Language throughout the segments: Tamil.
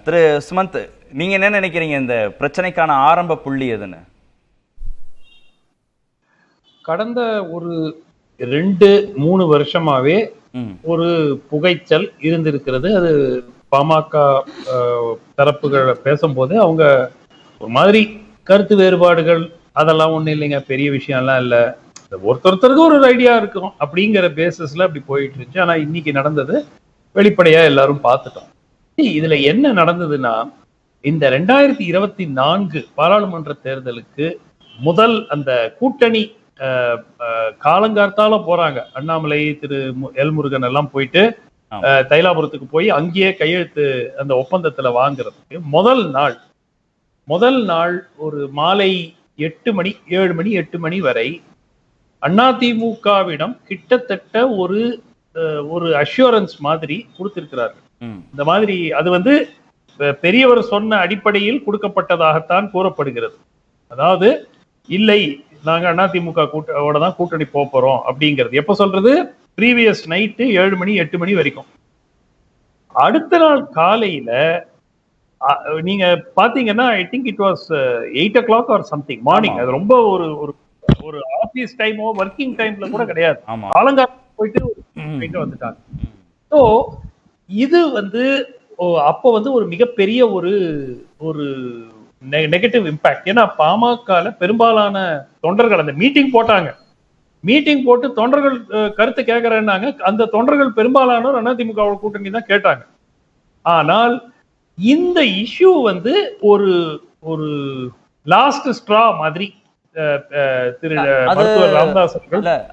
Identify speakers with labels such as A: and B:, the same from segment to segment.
A: திரு சுமந்த், நீங்க என்ன நினைக்கிறீங்க இந்த பிரச்சனைக்கான ஆரம்ப புள்ளி எதுன்னு?
B: கடந்த ஒரு 2-3 வருஷமாவே ஒரு புகைச்சல் இருந்திருக்கிறது. அது பாமக தரப்புகளை பேசும்போது அவங்க ஒரு மாதிரி கருத்து வேறுபாடுகள் அதெல்லாம் ஒண்ணும் இல்லைங்க, பெரிய விஷயம்லாம் இல்ல, ஒருத்தருக்கு ஒரு ஐடியா இருக்கும் அப்படிங்கிற பேசிஸ்ல அப்படி போயிட்டு இருந்துச்சு. ஆனா இன்னைக்கு நடந்தது வெளிப்படையா எல்லாரும் பார்த்துட்டோம். இதுல என்ன நடந்ததுன்னா, இந்த 2024 பாராளுமன்ற தேர்தலுக்கு முதல் அந்த கூட்டணி காலங்கார்த்தால போறாங்க. அண்ணாமலை, திரு எல் முருகன் எல்லாம் போயிட்டு தைலாபுரத்துக்கு போய் அங்கேயே கையெழுத்து அந்த ஒப்பந்தத்துல வாங்குறதுக்கு முதல் நாள் ஒரு மாலை 8 மணி 7 மணி 8 மணி வரை அதிமுகவிடம் கிட்டத்தட்ட ஒரு அஷூரன்ஸ் மாதிரி கொடுத்திருக்கிறார்கள். இந்த மாதிரி அது பெரியவர் சொன்ன அடிப்படையில் கொடுக்கப்பட்டதாகத்தான் கூறப்படுகிறது. அதாவது இல்லை, நாங்க அதிமுக தான் கூட்டணி போறோம் அப்படிங்கிறது எப்ப சொல்றது? ப்ரீவியஸ் நைட்டு 7 மணி 8 மணி வரைக்கும். அடுத்த நாள் காலையில நீங்க பாத்தீங்கன்னா I think it was 8 o'clock or something morning. அது ரொம்ப ஒரு ஆபீஸ் டைமோ ஒர்க்கிங் டைம்ல கூட கிடையாது. காலங்காலம் போயிட்டு வந்துட்டாங்க. ஸோ இது அப்போ ஒரு மிகப்பெரிய ஒரு நெகட்டிவ் இம்பாக்ட். ஏன்னா பாமக பெரும்பாலான தொண்டர்கள் அந்த மீட்டிங் போட்டு தொண்டர்கள் கருத்து கேட்கறேன்னாங்க. அந்த தொண்டர்கள் பெரும்பாலானோர் அதிமுக கூட்டணி தான் கேட்டாங்க. ஆனால் இந்த இஷ்யூ ஒரு லாஸ்ட் ஸ்ட்ரா மாதிரி திரு மருத்துவர் ராமதாஸ்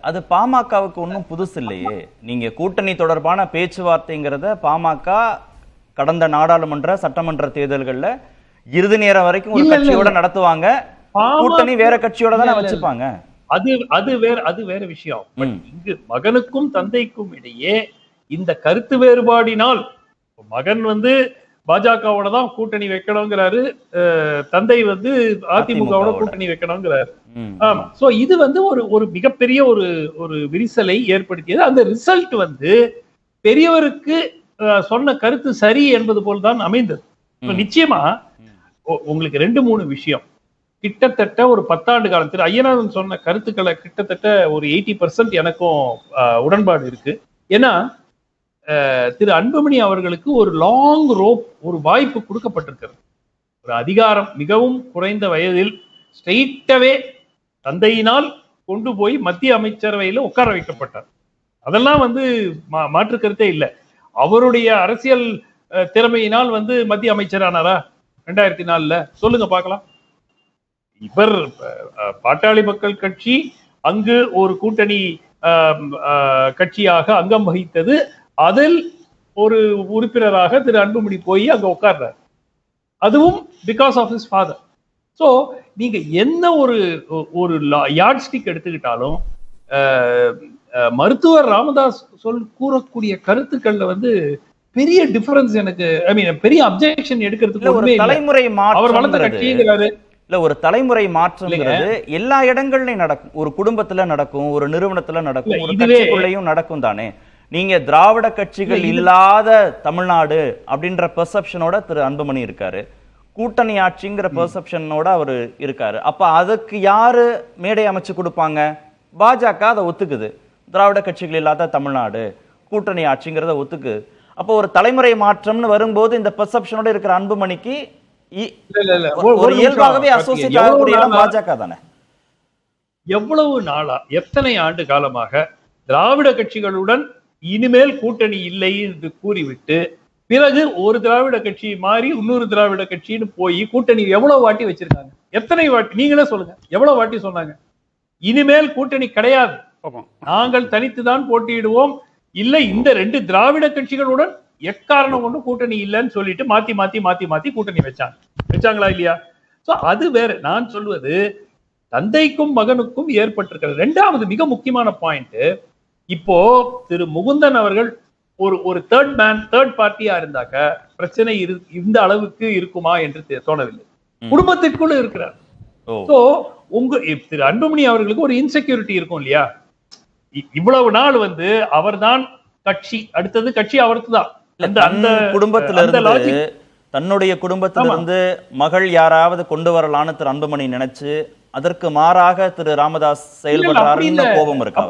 A: அது பாமகவுக்கு ஒன்றும் புதுசு இல்லையே. நீங்க கூட்டணி தொடர்பான பேச்சுவார்த்தைங்கிறத பாமக கடந்த நாடாளுமன்ற சட்டமன்ற தேர்தல்கள்ல இறுதி நேரம் வரைக்கும் ஒரு கட்சியோட நடத்துவாங்க. கூட்டணி வேற கட்சியோட தானே வச்சுப்பாங்க.
B: அது வேற விஷயம். இங்கு மகனுக்கும் தந்தைக்கும் இடையே இந்த கருத்து வேறுபாடினால் மகன் பாஜகவோட தான் கூட்டணி வைக்கணுங்கிறாரு, தந்தை அதிமுகவோட கூட்டணி வைக்கணுங்கிறாரு. ஆமா. சோ இது ஒரு மிகப்பெரிய ஒரு விரிசலை ஏற்படுத்தியது. அந்த ரிசல்ட் பெரியவருக்கு சொன்ன கருத்து சரி என்பது போல்தான் அமைந்தது. நிச்சயமா உங்களுக்கு 2-3 விஷயம். கிட்டத்தட்ட ஒரு 10 ஆண்டு காலம் திரு ஐயனாரன் சொன்ன கருத்துக்களை கிட்டத்தட்ட ஒரு 80% எனக்கும் உடன்பாடு இருக்கு. ஏன்னா திரு அன்புமணி அவர்களுக்கு ஒரு லாங் ரோப், ஒரு வாய்ப்பு கொடுக்கப்பட்டிருக்கிறது. ஒரு அதிகாரம் மிகவும் குறைந்த வயதில் ஸ்ட்ரெயிட்டாவே தந்தையினால் கொண்டு போய் மத்திய அமைச்சரவையில உட்கார வைக்கப்பட்டார். அதெல்லாம் மாற்று கருத்தே இல்லை. அவருடைய அரசியல் திறமையினால் மத்திய அமைச்சர் ஆனாரா 2004? சொல்லுங்க பார்க்கலாம். இவர் பாட்டாளி மக்கள் கட்சி அங்கு ஒரு கூட்டணி கட்சியாக அங்கம் வகித்தது. அதில் ஒரு உறுப்பினராக திரு அன்புமணி போய் அங்க உட்கார்றார். அதுவும் because of his father. So நீங்க என்ன ஒரு யார்ட் ஸ்டிக் எடுத்துக்கிட்டாலும் மருத்துவர் ராமதாஸ் கூறக்கூடிய கருத்துக்கள்ல பெரிய டிஃபரன்ஸ் எனக்கு, ஐ மீன் பெரிய அப்ஜெக்ஷன் எடுக்கிறதுக்கு
A: ஒரு தலைமுறை மாற்றம்.
B: அவர் வளர்த்த கட்சிங்கிறாரு.
A: இல்ல, ஒரு தலைமுறை மாற்றம்ங்கிறது எல்லா இடங்கள்லயும் நடக்கும். ஒரு குடும்பத்துல நடக்கும், ஒரு நிறுவனத்துல நடக்கும், ஒரு கட்சிக்குள்ளேயும் நடக்கும் தானே. நீங்க திராவிட கட்சிகள் இல்லாத தமிழ்நாடு அப்படின்ற பெர்செப்ஷனோட திரு அன்புமணி இருக்காரு, கூட்டணி ஆட்சிங்கிற பெர்செப்ஷனோட அவரு இருக்காரு. அப்ப அதுக்கு யாரு மேடை அமைச்சு கொடுப்பாங்க? பாஜக அதை ஒத்துக்குது. திராவிட கட்சிகள் இல்லாத தமிழ்நாடு கூட்டணி ஆட்சிங்கிறத ஒத்துக்குது. அப்போ ஒரு தலைமுறை மாற்றம்னு வரும்போது இந்த பெர்செப்ஷனோட இருக்கிற அன்புமணிக்கு ஒரு இயல்பாகவே அசோசியேட் ஆகக்கூடிய இடம் பாஜக தானே.
B: எவ்வளவு நாளா, எத்தனை ஆண்டு காலமாக திராவிட கட்சிகளுடன் இனிமேல் கூட்டணி இல்லை என்று கூறிவிட்டு பிறகு ஒரு திராவிட கட்சி மாறி இன்னொரு திராவிட கட்சின்னு போய் கூட்டணி எவ்வளவு வாட்டி வச்சிருக்காங்க? எத்தனை வாட்டி? நீங்களே சொல்லுங்க, எவ்வளவு வாட்டி சொன்னாங்க இனிமேல் கூட்டணி கிடையாது, நாங்கள் தனித்துதான் போட்டியிடுவோம், இல்லை இந்த 2 திராவிட கட்சிகளுடன் எக்காரணம் கொண்டு கூட்டணி இல்லைன்னு சொல்லிட்டு மாத்தி மாத்தி மாத்தி மாத்தி கூட்டணி வச்சாங்களா இல்லையா? சோ அது வேற. நான் சொல்வது தந்தைக்கும் மகனுக்கும் ஏற்பட்டிருக்கிறது. 2வது மிக முக்கியமான பாயிண்ட், இப்போ திரு முகுந்தன் அவர்கள் ஒரு தேர்ட் பார்ட்டியா இருந்தாக்க பிரச்சனை இந்த அளவுக்கு இருக்குமா என்று தோணவில்லை. குடும்பத்திற்குள்ள இருக்கிறார். சோ திரு அன்புமணி அவர்களுக்கு ஒரு இன்செக்யூரிட்டி இருக்கும் இல்லையா? இவ்வளவு நாள் அவர்தான் கட்சி, அடுத்தது கட்சி அவருக்கு தான்.
A: குடும்பத்துல இருந்து தன்னுடைய குடும்பத்திலிருந்து மகள் யாராவது கொண்டு வரலான்னு திரு அன்புமணி நினைச்சு அதற்கு மாறாக திரு ராமதாஸ் செயல்படுறாருன்னு கோபம் இருக்கா?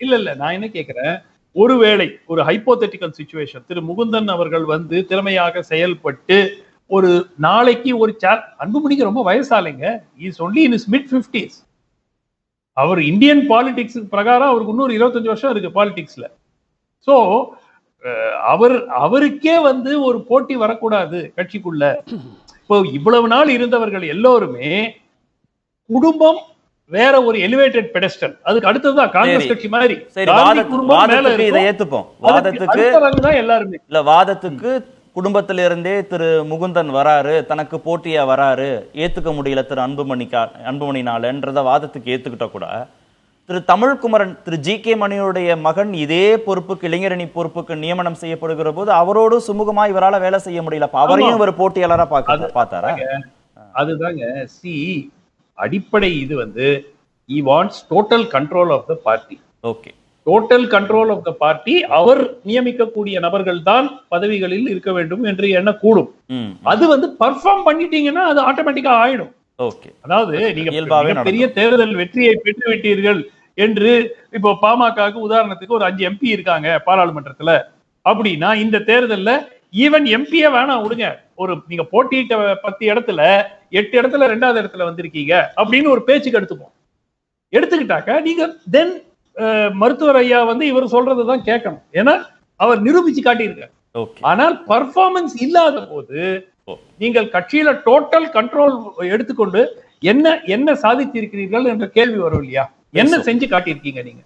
B: இல்ல நான் என்ன கேக்குறேன், ஒருவேளை ஒரு ஹைப்போதெட்டிக்கல் சிச்சுவேஷன் திரு முகுந்தன் அவர்கள் வந்து திறமையாக செயல்பட்டு ஒரு நாளைக்கு ஒரு அன்புமணிக்கு ரொம்ப வயசாலைங்க, is only in his mid 50s. அவர் இந்தியன் பாலிடிக்ஸ் பிரகாரம் அவருக்கு இன்னொரு 25 வருஷம் இருக்கு பாலிடிக்ஸ்ல. சோ அவருக்கே வந்து ஒரு போட்டி வரக்கூடாது கட்சிக்குள்ள. இப்போ இவ்வளவு நாள் இருந்தவர்கள் எல்லோருமே குடும்பம் வேற ஒரு எலிவேட்டட் பெடஸ்டல், அதுக்கு அடுத்ததுதான் காங்கிரஸ் கட்சி மாதிரி.
A: எல்லாருமே இல்ல வாதத்துக்கு குடும்பத்திலிருந்தே திரு முகுந்தன் வராரு, தனக்கு போட்டியா வராரு, ஏத்துக்க முடியல திரு அன்புமணினாலன்றத வாதத்துக்கு ஏத்துக்கிட்ட கூட திரு தமிழ்குமரன் திரு ஜி.கே. மணியுடைய மகன் இதே பொறுப்புக்கு இளைஞரணி பொறுப்புக்கு நியமனம் செய்யப்படுகிற போது அவரோடு சுமூகமா இவரால வேலை செய்ய முடியல. அவரையும் ஒரு போட்டியாளரா பார்த்தாரா?
B: அதுதாங்க அடிப்படை. இது வந்து he wants total control of the party.
A: Okay,
B: total control of the party. அவர் நியமிக்கக்கூடிய நபர்கள் தான் பதவிகளில் இருக்க வேண்டும் என்று எண்ணக்கூடும். அது வந்து பர்ஃபார்ம் பண்ணிட்டீங்கன்னா அது ஆட்டோமேட்டிக்கா ஆயிடும்.
A: ஓகே,
B: அதாவது நீங்க பெரிய தேர்தல் வெற்றியை பெற்று விட்டீர்கள் என்று இப்போ பாமகவுக்கு உதாரணத்துக்கு ஒரு 5 எம்பி இருக்காங்க பாராளுமன்றத்துல அப்படின்னா, இந்த தேர்தல்ல ஈவன் எம்பியே வேணாம் விடுங்க, ஒரு நீங்க போட்டியிட்ட 10 இடத்துல 8 இடத்துல 2வது இடத்துல வந்திருக்கீங்க அப்படின்னு ஒரு பேச்சுக்கு எடுத்துக்கிட்டாக்க நீங்க தென் மருத்துவர் ஐயா வந்து இவர் சொல்றதுதான் கேட்கணும். ஏன்னா அவர் நிரூபிச்சு காட்டியிருக்காரு. ஆனால் பர்ஃபார்மன்ஸ் இல்லாத போது நீங்கள் கட்சியில டோட்டல் கண்ட்ரோல் எடுத்துக்கொண்டு என்ன சாதித்திருக்கிறீர்கள் என்ற கேள்வி வரும் இல்லையா? என்ன செஞ்சு காட்டியிருக்கீங்க நீங்க?